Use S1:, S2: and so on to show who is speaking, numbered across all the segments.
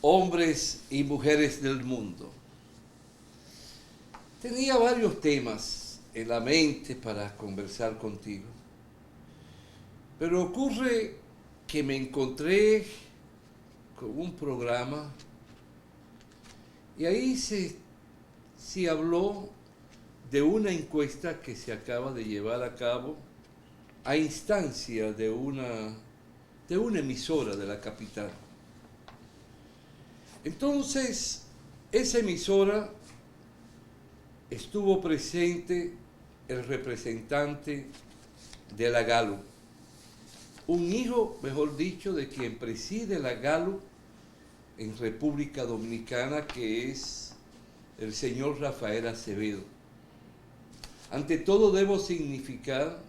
S1: hombres y mujeres del mundo. Tenía varios temas en la mente para conversar contigo, pero ocurre que me encontré con un programa y ahí se habló de una encuesta que se acaba de llevar a cabo a instancia de una emisora de la capital. Entonces, esa emisora estuvo presente el representante de la Galo, un hijo, mejor dicho, de quien preside la Galo en República Dominicana, que es el señor Rafael Acevedo. Ante todo debo significar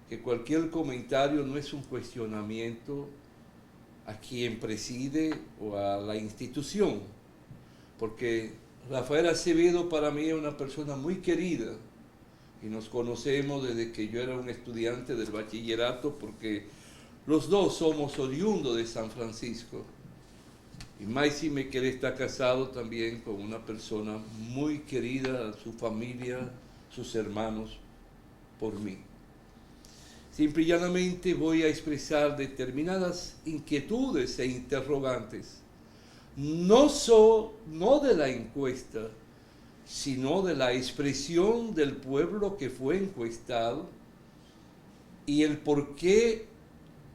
S1: que cualquier comentario no es un cuestionamiento a quien preside o a la institución, porque Rafael Acevedo para mí es una persona muy querida y nos conocemos desde que yo era un estudiante del bachillerato, porque los dos somos oriundos de San Francisco. Y máxime que él está casado también con una persona muy querida, su familia, sus hermanos, por mí. Simple y llanamente voy a expresar determinadas inquietudes e interrogantes, no de la encuesta, sino de la expresión del pueblo que fue encuestado y el por qué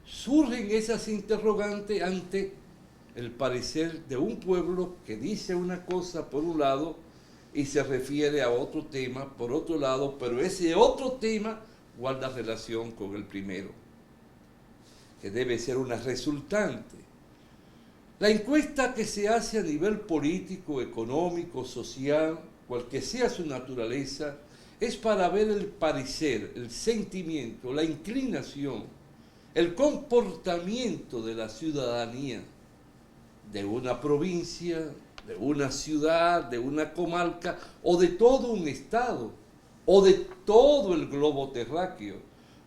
S1: surgen esas interrogantes ante el parecer de un pueblo que dice una cosa por un lado y se refiere a otro tema por otro lado, pero ese otro tema guarda relación con el primero, que debe ser una resultante. La encuesta que se hace a nivel político, económico, social, cual que sea su naturaleza, es para ver el parecer, el sentimiento, la inclinación, el comportamiento de la ciudadanía de una provincia, de una ciudad, de una comarca o de todo un estado o de todo el globo terráqueo,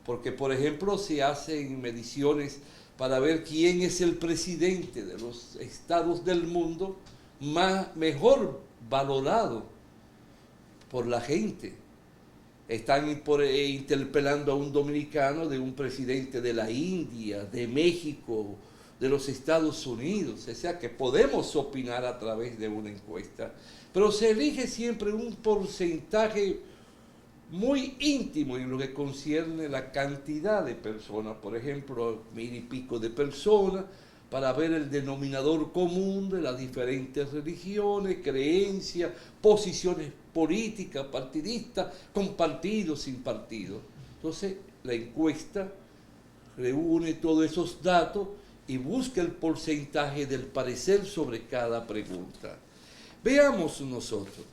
S1: porque por ejemplo se hacen mediciones para ver quién es el presidente de los estados del mundo mejor valorado por la gente. Están interpelando a un dominicano de un presidente de la India, de México, de los Estados Unidos, o sea que podemos opinar a través de una encuesta, pero se elige siempre un porcentaje muy íntimo en lo que concierne la cantidad de personas, por ejemplo, 1000 y pico de personas, para ver el denominador común de las diferentes religiones, creencias, posiciones políticas, partidistas, con partido, sin partido. Entonces, la encuesta reúne todos esos datos y busca el porcentaje del parecer sobre cada pregunta. Veamos nosotros,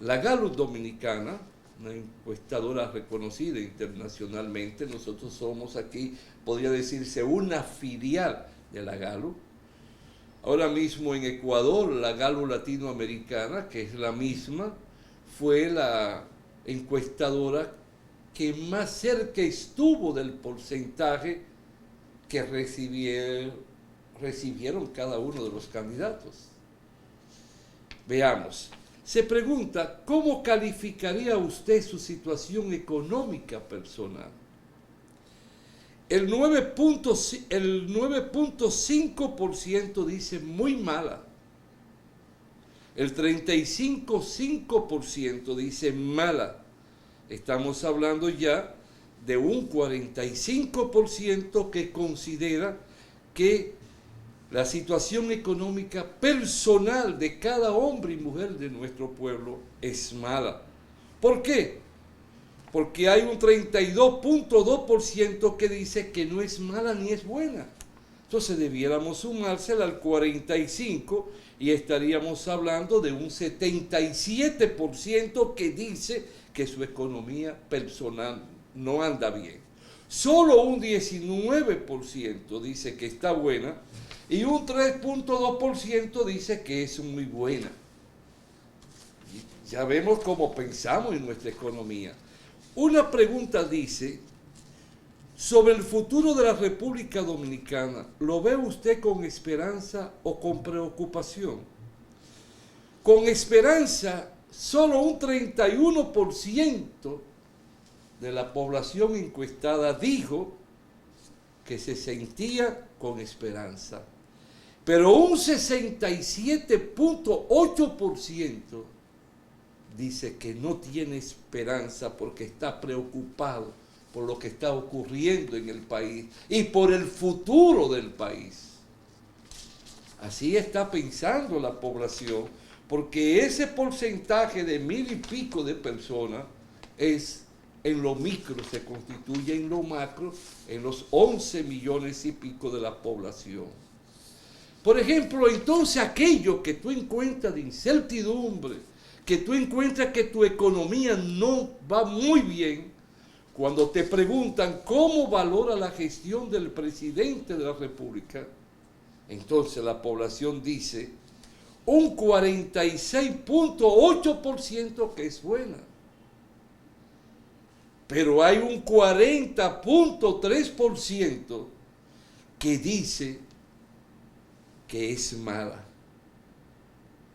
S1: la Gallup Dominicana, una encuestadora reconocida internacionalmente, nosotros somos aquí, podría decirse, una filial de la Gallup. Ahora mismo en Ecuador, la Gallup Latinoamericana, que es la misma, fue la encuestadora que más cerca estuvo del porcentaje que recibieron cada uno de los candidatos. Veamos. Se pregunta, ¿cómo calificaría usted su situación económica personal? El 9.5% dice muy mala. El 35.5% dice mala. Estamos hablando ya de un 45% que considera que la situación económica personal de cada hombre y mujer de nuestro pueblo es mala. ¿Por qué? Porque hay un 32.2% que dice que no es mala ni es buena. Entonces debiéramos sumársela al 45% y estaríamos hablando de un 77% que dice que su economía personal no anda bien. Solo un 19% dice que está buena y un 3.2% dice que es muy buena. Ya vemos cómo pensamos en nuestra economía. Una pregunta dice, sobre el futuro de la República Dominicana, ¿lo ve usted con esperanza o con preocupación? Con esperanza, solo un 31% de la población encuestada dijo que se sentía con esperanza, pero un 67.8% dice que no tiene esperanza porque está preocupado por lo que está ocurriendo en el país y por el futuro del país. Así está pensando la población, porque ese porcentaje de 1,000 y pico de personas es en lo micro, se constituye en lo macro, en los 11 millones y pico de la población. Por ejemplo, entonces aquello que tú encuentras de incertidumbre, que tú encuentras que tu economía no va muy bien, cuando te preguntan cómo valora la gestión del presidente de la República, entonces la población dice un 46.8% que es buena. Pero hay un 40.3% que dice que es mala.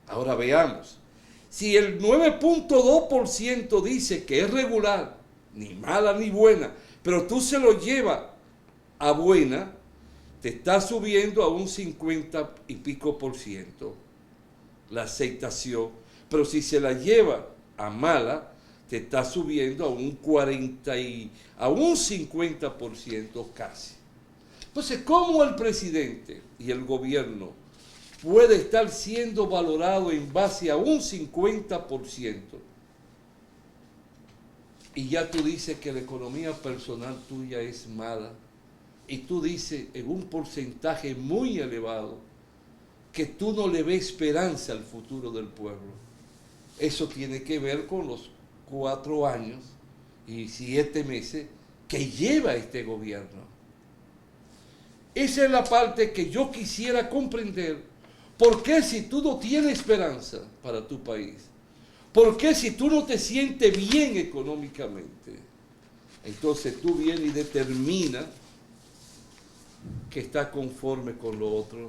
S1: Ahora veamos. Si el 9.2% dice que es regular, ni mala ni buena, pero tú se lo llevas a buena, te está subiendo a un 50 y pico por ciento la aceptación. Pero si se la lleva a mala, te está subiendo a un 50% casi. Entonces, ¿cómo el presidente y el gobierno puede estar siendo valorado en base a un 50%? Y ya tú dices que la economía personal tuya es mala. Y tú dices en un porcentaje muy elevado que tú no le ves esperanza al futuro del pueblo. Eso tiene que ver con los 4 años y 7 meses que lleva este gobierno. Esa es la parte que yo quisiera comprender. ¿Por qué si tú no tienes esperanza para tu país? ¿Por qué si tú no te sientes bien económicamente? Entonces tú vienes y determinas que está conforme con lo otro.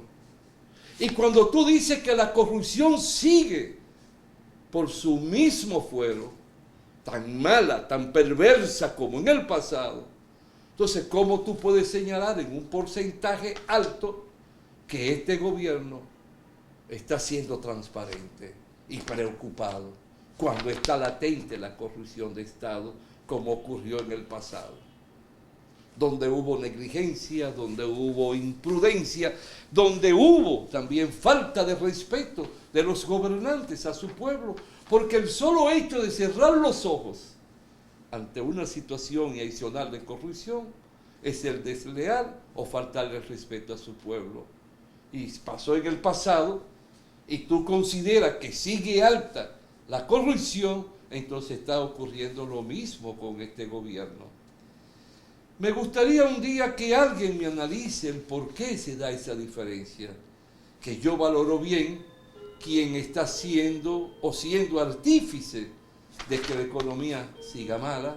S1: Y cuando tú dices que la corrupción sigue por su mismo fuero, tan mala, tan perversa como en el pasado, entonces ¿cómo tú puedes señalar en un porcentaje alto que este gobierno está siendo transparente y preocupado cuando está latente la corrupción de Estado como ocurrió en el pasado? Donde hubo negligencia, donde hubo imprudencia, donde hubo también falta de respeto de los gobernantes a su pueblo, porque el solo hecho de cerrar los ojos ante una situación adicional de corrupción es el desleal o faltarle el respeto a su pueblo. Y pasó en el pasado, y tú consideras que sigue alta la corrupción, entonces está ocurriendo lo mismo con este gobierno. Me gustaría un día que alguien me analice el por qué se da esa diferencia, que yo valoro bien quien está siendo artífice de que la economía siga mala,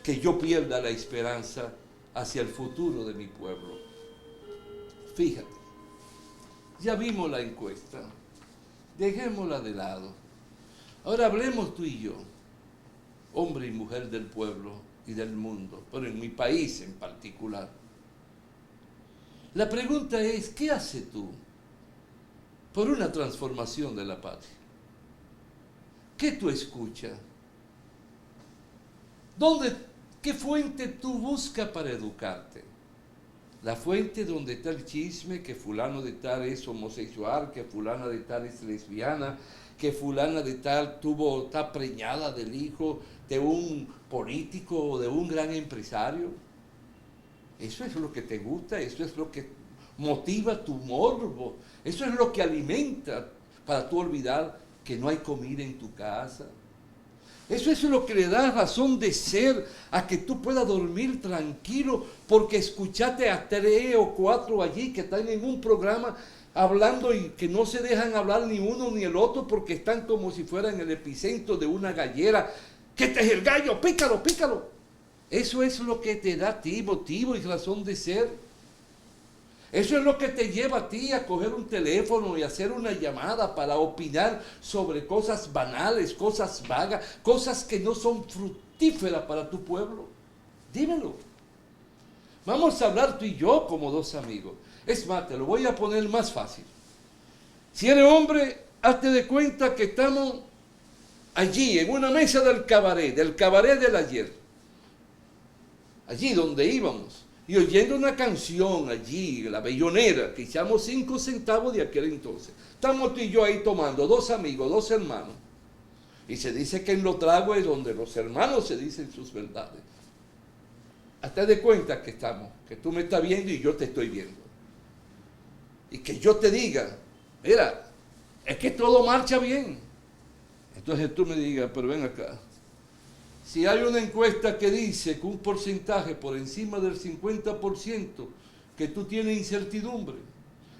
S1: que yo pierda la esperanza hacia el futuro de mi pueblo. Fíjate, ya vimos la encuesta, dejémosla de lado. Ahora hablemos tú y yo, hombre y mujer del pueblo y del mundo, pero en mi país en particular. La pregunta es, ¿qué haces tú por una transformación de la patria? ¿Qué tú escuchas? ¿Qué fuente tú buscas para educarte? La fuente donde está el chisme, que fulano de tal es homosexual, que fulana de tal es lesbiana, que fulana de tal está preñada del hijo de un político o de un gran empresario. Eso es lo que te gusta, eso es lo que motiva tu morbo, eso es lo que alimenta para tú olvidar que no hay comida en tu casa. Eso es lo que le da razón de ser a que tú puedas dormir tranquilo porque escuchaste a 3 o 4 allí que están en un programa hablando y que no se dejan hablar ni uno ni el otro porque están como si fueran el epicentro de una gallera. ¿Qué este es el gallo? Pícalo, pícalo. Eso es lo que te da a ti motivo y razón de ser. Eso es lo que te lleva a ti a coger un teléfono y hacer una llamada para opinar sobre cosas banales, cosas vagas, cosas que no son fructíferas para tu pueblo. Dímelo. Vamos a hablar tú y yo como dos amigos. Es más, te lo voy a poner más fácil. Si eres hombre, hazte de cuenta que estamos allí en una mesa del cabaret del ayer. Allí donde íbamos. Y oyendo una canción allí, la bellonera, que echamos 5 centavos de aquel entonces. Estamos tú y yo ahí tomando, dos amigos, dos hermanos. Y se dice que en los tragos es donde los hermanos se dicen sus verdades. Hazte de cuenta que estamos, que tú me estás viendo y yo te estoy viendo. Y que yo te diga, mira, es que todo marcha bien. Entonces tú me digas, pero ven acá. Si hay una encuesta que dice que un porcentaje por encima del 50%, que tú tienes incertidumbre,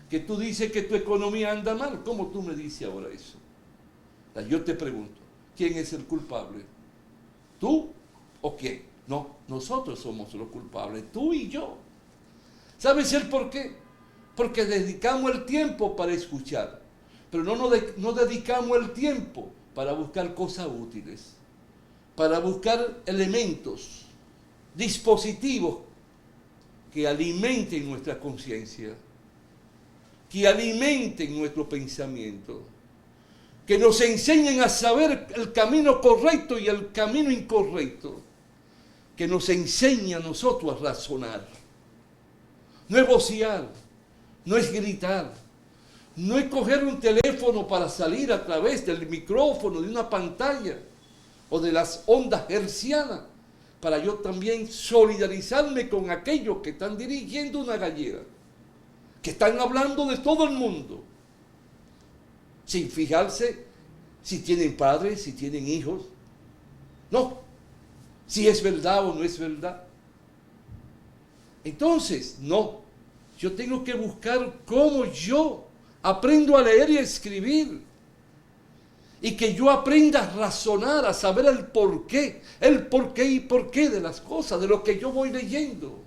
S1: que tú dices que tu economía anda mal, ¿cómo tú me dices ahora eso? Yo te pregunto, ¿quién es el culpable? ¿Tú o quién? No, nosotros somos los culpables, tú y yo. ¿Sabes el por qué? Porque dedicamos el tiempo para escuchar, pero no dedicamos el tiempo para buscar cosas útiles, para buscar elementos, dispositivos que alimenten nuestra conciencia, que alimenten nuestro pensamiento, que nos enseñen a saber el camino correcto y el camino incorrecto, que nos enseñen a nosotros a razonar. No es vocear, no es gritar, no es coger un teléfono para salir a través del micrófono, de una pantalla, o de las ondas hertzianas, para yo también solidarizarme con aquellos que están dirigiendo una gallera, que están hablando de todo el mundo, sin fijarse si tienen padres, si tienen hijos, no, si es verdad o no es verdad. Entonces, no, yo tengo que buscar cómo yo aprendo a leer y a escribir, y que yo aprenda a razonar, a saber el porqué y por qué de las cosas, de lo que yo voy leyendo,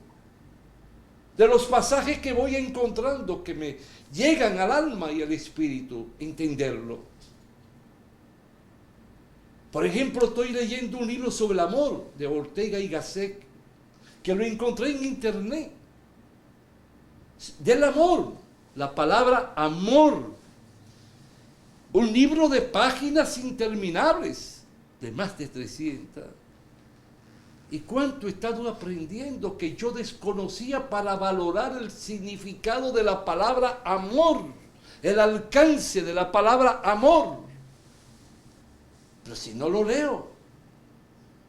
S1: de los pasajes que voy encontrando, que me llegan al alma y al espíritu, entenderlo. Por ejemplo, estoy leyendo un libro sobre el amor, de Ortega y Gasset, que lo encontré en internet. Del amor, la palabra amor. Un libro de páginas interminables, de más de 300. ¿Y cuánto he estado aprendiendo que yo desconocía para valorar el significado de la palabra amor, el alcance de la palabra amor? Pero si no lo leo,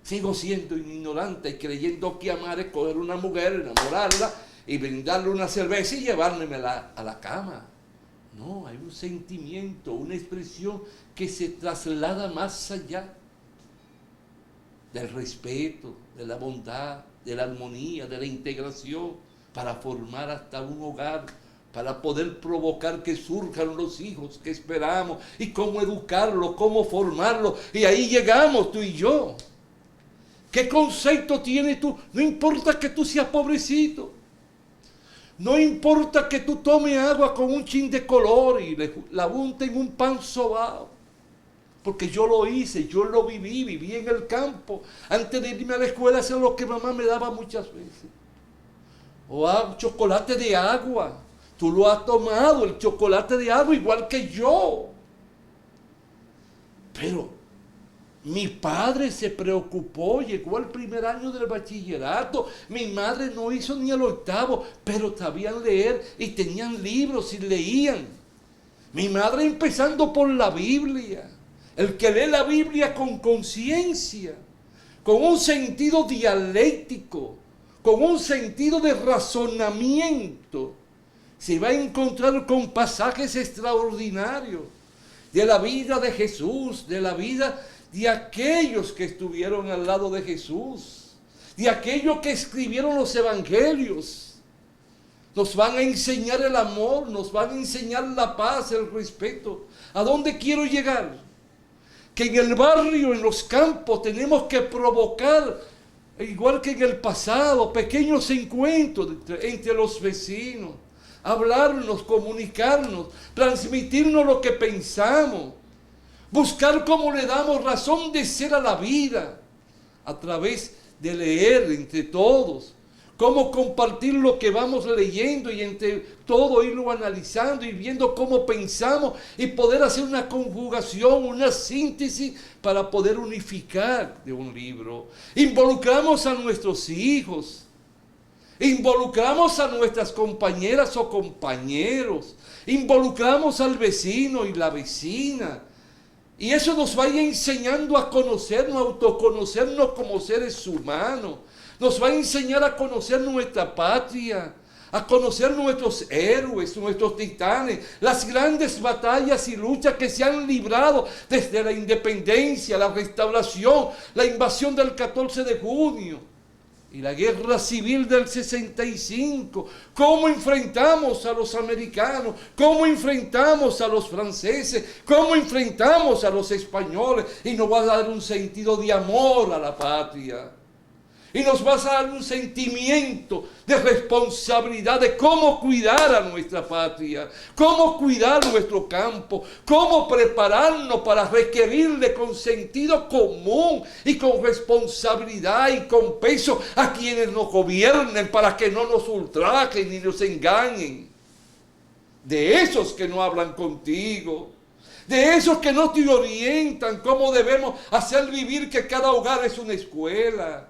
S1: sigo siendo un ignorante y creyendo que amar es coger una mujer, enamorarla y brindarle una cerveza y llevármela a la cama. No, hay un sentimiento, una expresión que se traslada más allá del respeto, de la bondad, de la armonía, de la integración, para formar hasta un hogar, para poder provocar que surjan los hijos que esperamos, y cómo educarlos, cómo formarlos, y ahí llegamos tú y yo. ¿Qué concepto tienes tú? No importa que tú seas pobrecito. No importa que tú tomes agua con un chin de color y la unte en un pan sobao. Porque yo lo hice, yo lo viví en el campo. Antes de irme a la escuela, eso es lo que mamá me daba muchas veces. O chocolate de agua. Tú lo has tomado, el chocolate de agua, igual que yo. Pero mi padre se preocupó, llegó al primer año del bachillerato. Mi madre no hizo ni el 8º, pero sabían leer y tenían libros y leían. Mi madre empezando por la Biblia. El que lee la Biblia con conciencia, con un sentido dialéctico, con un sentido de razonamiento, se va a encontrar con pasajes extraordinarios de la vida de Jesús, de la vida de aquellos que estuvieron al lado de Jesús, de aquellos que escribieron los evangelios. Nos van a enseñar el amor, nos van a enseñar la paz, el respeto. ¿A dónde quiero llegar? Que en el barrio, en los campos, tenemos que provocar igual que en el pasado, pequeños encuentros entre los vecinos, hablarnos, comunicarnos, transmitirnos lo que pensamos, buscar cómo le damos razón de ser a la vida, a través de leer entre todos, cómo compartir lo que vamos leyendo y entre todo irlo analizando y viendo cómo pensamos y poder hacer una conjugación, una síntesis para poder unificar de un libro. Involucramos a nuestros hijos, involucramos a nuestras compañeras o compañeros, involucramos al vecino y la vecina. Y eso nos va a ir enseñando a conocernos, a autoconocernos como seres humanos. Nos va a enseñar a conocer nuestra patria, a conocer nuestros héroes, nuestros titanes, las grandes batallas y luchas que se han librado desde la independencia, la restauración, la invasión del 14 de junio y la guerra civil del 65. Cómo enfrentamos a los americanos, cómo enfrentamos a los franceses, cómo enfrentamos a los españoles, y nos va a dar un sentido de amor a la patria. Y nos vas a dar un sentimiento de responsabilidad de cómo cuidar a nuestra patria, cómo cuidar nuestro campo, cómo prepararnos para requerirle con sentido común y con responsabilidad y con peso a quienes nos gobiernen para que no nos ultrajen ni nos engañen. De esos que no hablan contigo, de esos que no te orientan cómo debemos hacer vivir, que cada hogar es una escuela,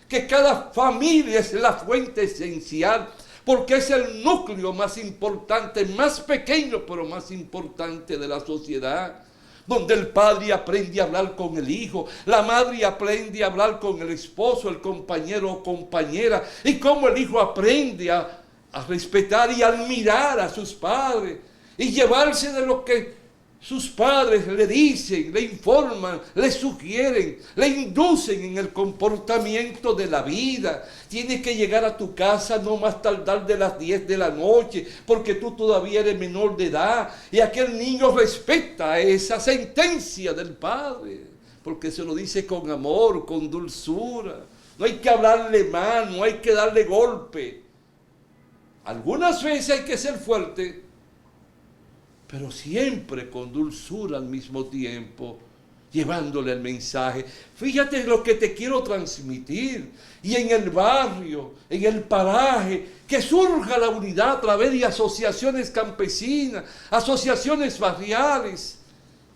S1: que cada familia es la fuente esencial, porque es el núcleo más importante, más pequeño, pero más importante de la sociedad, donde el padre aprende a hablar con el hijo, la madre aprende a hablar con el esposo, el compañero o compañera, y cómo el hijo aprende a respetar y admirar a sus padres, y llevarse de lo que sus padres le dicen, le informan, le sugieren, le inducen en el comportamiento de la vida. Tienes que llegar a tu casa no más tardar de las 10 de la noche, porque tú todavía eres menor de edad. Y aquel niño respeta esa sentencia del padre, porque se lo dice con amor, con dulzura. No hay que hablarle mal, no hay que darle golpe. Algunas veces hay que ser fuerte, pero siempre con dulzura al mismo tiempo, llevándole el mensaje. Fíjate lo que te quiero transmitir. Y en el barrio, en el paraje, que surja la unidad a través de asociaciones campesinas, asociaciones barriales,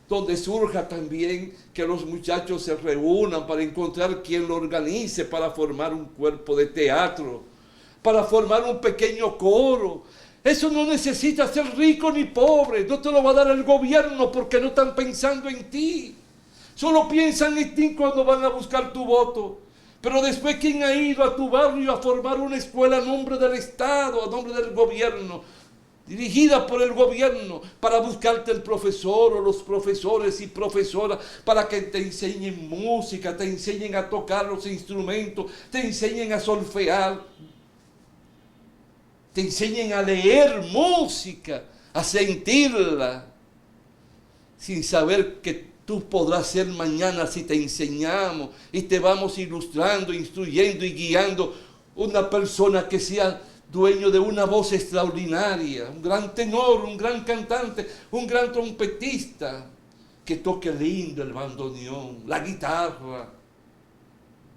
S1: donde surja también que los muchachos se reúnan para encontrar quien lo organice, para formar un cuerpo de teatro, para formar un pequeño coro. Eso no necesita ser rico ni pobre, no te lo va a dar el gobierno porque no están pensando en ti. Solo piensan en ti cuando van a buscar tu voto. Pero después, ¿quién ha ido a tu barrio a formar una escuela a nombre del Estado, a nombre del gobierno, dirigida por el gobierno, para buscarte el profesor o los profesores y profesoras para que te enseñen música, te enseñen a tocar los instrumentos, te enseñen a solfear, te enseñen a leer música, a sentirla, sin saber que tú podrás ser mañana si te enseñamos y te vamos ilustrando, instruyendo y guiando una persona que sea dueño de una voz extraordinaria, un gran tenor, un gran cantante, un gran trompetista, que toque lindo el bandoneón, la guitarra,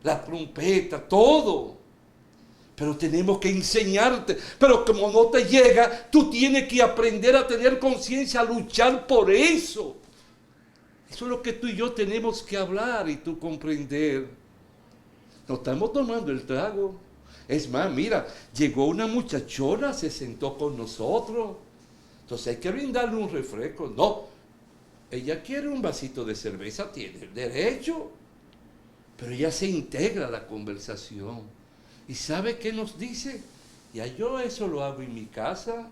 S1: la trompeta, todo. Pero tenemos que enseñarte. Pero como no te llega, tú tienes que aprender a tener conciencia, a luchar por eso. Eso es lo que tú y yo tenemos que hablar y tú comprender. No estamos tomando el trago. Es más, mira, llegó una muchachona, se sentó con nosotros. Entonces hay que brindarle un refresco. No, ella quiere un vasito de cerveza, tiene el derecho. Pero ella se integra a la conversación. ¿Y sabe qué nos dice? Ya yo eso lo hago en mi casa.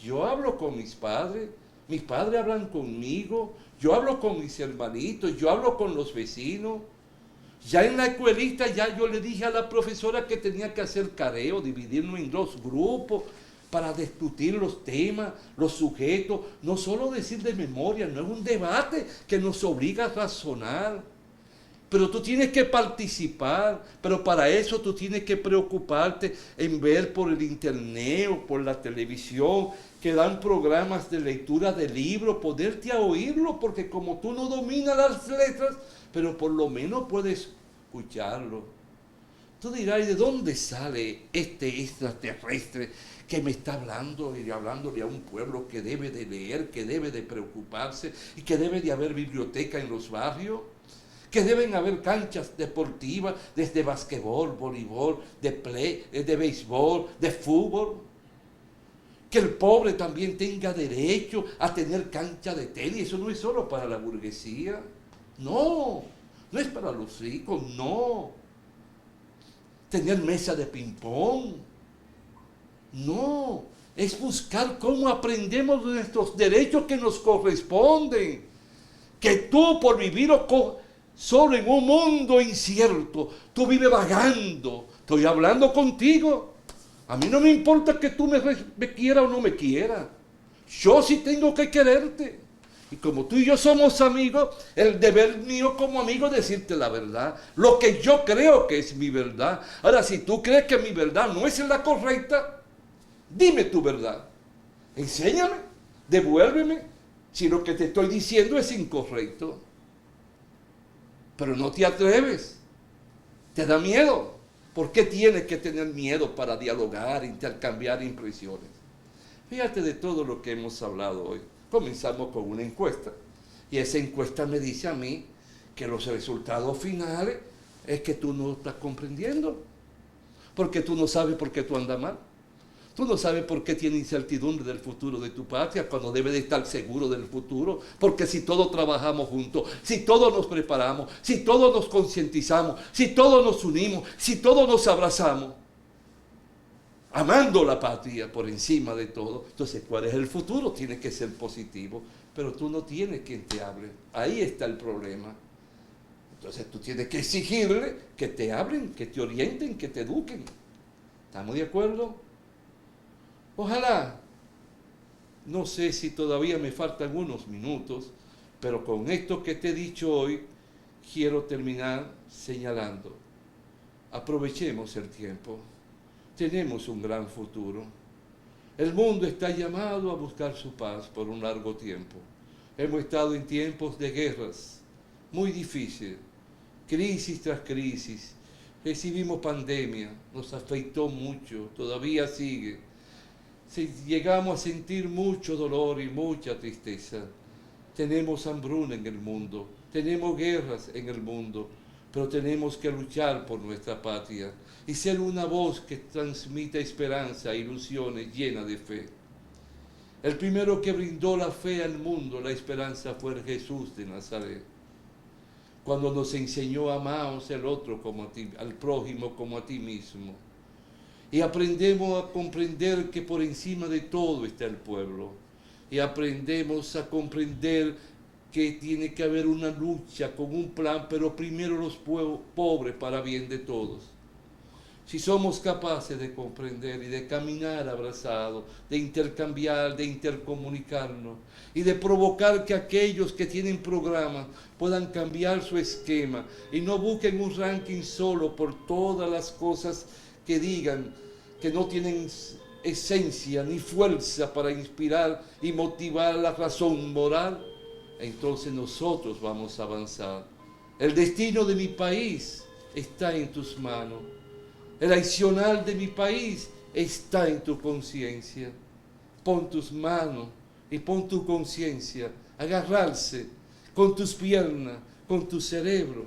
S1: Yo hablo con mis padres hablan conmigo, yo hablo con mis hermanitos, yo hablo con los vecinos. Ya en la escuelita ya yo le dije a la profesora que tenía que hacer careo, dividirnos en 2 grupos para discutir los temas, los sujetos, no solo decir de memoria, no es un debate que nos obliga a razonar. pero tú tienes que participar, pero para eso tú tienes que preocuparte en ver por el internet o por la televisión que dan programas de lectura de libros, poderte a oírlo, porque como tú no dominas las letras, pero por lo menos puedes escucharlo. Tú dirás, ¿y de dónde sale este extraterrestre que me está hablando y hablándole a un pueblo que debe de leer, que debe de preocuparse y que debe de haber biblioteca en los barrios? Que deben haber canchas deportivas, desde basquetbol, voleibol, de béisbol, de fútbol. Que el pobre también tenga derecho a tener cancha de tenis. Eso no es solo para la burguesía. No, no es para los ricos, no. Tener mesa de ping-pong. No, es buscar cómo aprendemos nuestros derechos que nos corresponden. Que tú por vivir solo en un mundo incierto, tú vives vagando. Estoy hablando contigo. A mí no me importa que tú me quieras o no me quieras. Yo sí tengo que quererte. Y como tú y yo somos amigos, el deber mío como amigo es decirte la verdad. Lo que yo creo que es mi verdad. Ahora, si tú crees que mi verdad no es la correcta, dime tu verdad. Enséñame, devuélveme, si lo que te estoy diciendo es incorrecto. Pero no te atreves. Te da miedo. ¿Por qué tienes que tener miedo para dialogar, intercambiar impresiones? Fíjate de todo lo que hemos hablado hoy. Comenzamos con una encuesta. Y esa encuesta me dice a mí que los resultados finales es que tú no estás comprendiendo. Porque tú no sabes por qué tú andas mal. Tú no sabes por qué tienes incertidumbre del futuro de tu patria cuando debes de estar seguro del futuro. Porque si todos trabajamos juntos, si todos nos preparamos, si todos nos concientizamos, si todos nos unimos, si todos nos abrazamos, amando la patria por encima de todo, entonces ¿cuál es el futuro? Tiene que ser positivo. Pero tú no tienes quien te hable. Ahí está el problema. Entonces tú tienes que exigirle que te hablen, que te orienten, que te eduquen. ¿Estamos de acuerdo? Ojalá, no sé si todavía me faltan unos minutos, pero con esto que te he dicho hoy, quiero terminar señalando. Aprovechemos el tiempo. Tenemos un gran futuro. El mundo está llamado a buscar su paz por un largo tiempo. Hemos estado en tiempos de guerras muy difíciles, crisis tras crisis. Recibimos pandemia, nos afectó mucho, todavía sigue. Llegamos a sentir mucho dolor y mucha tristeza. Tenemos hambruna en el mundo, tenemos guerras en el mundo, pero tenemos que luchar por nuestra patria y ser una voz que transmita esperanza e ilusiones llenas de fe. El primero que brindó la fe al mundo, la esperanza, fue Jesús de Nazaret. Cuando nos enseñó a amaos el otro como a ti, al prójimo como a ti mismo. Y aprendemos a comprender que por encima de todo está el pueblo. Y aprendemos a comprender que tiene que haber una lucha con un plan, pero primero los pobres para bien de todos. Si somos capaces de comprender y de caminar abrazados, de intercambiar, de intercomunicarnos y de provocar que aquellos que tienen programas puedan cambiar su esquema y no busquen un ranking solo por todas las cosas que digan que no tienen esencia ni fuerza para inspirar y motivar la razón moral, entonces nosotros vamos a avanzar. El destino de mi país está en tus manos. El accionar de mi país está en tu conciencia. Pon tus manos y pon tu conciencia a agarrarse con tus piernas, con tu cerebro,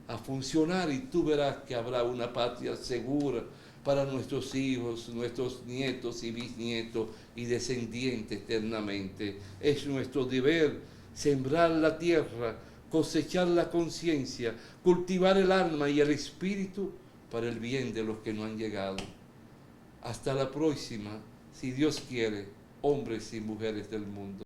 S1: a funcionar, y tú verás que habrá una patria segura para nuestros hijos, nuestros nietos y bisnietos y descendientes eternamente. Es nuestro deber sembrar la tierra, cosechar la conciencia, cultivar el alma y el espíritu para el bien de los que no han llegado. Hasta la próxima, si Dios quiere, hombres y mujeres del mundo.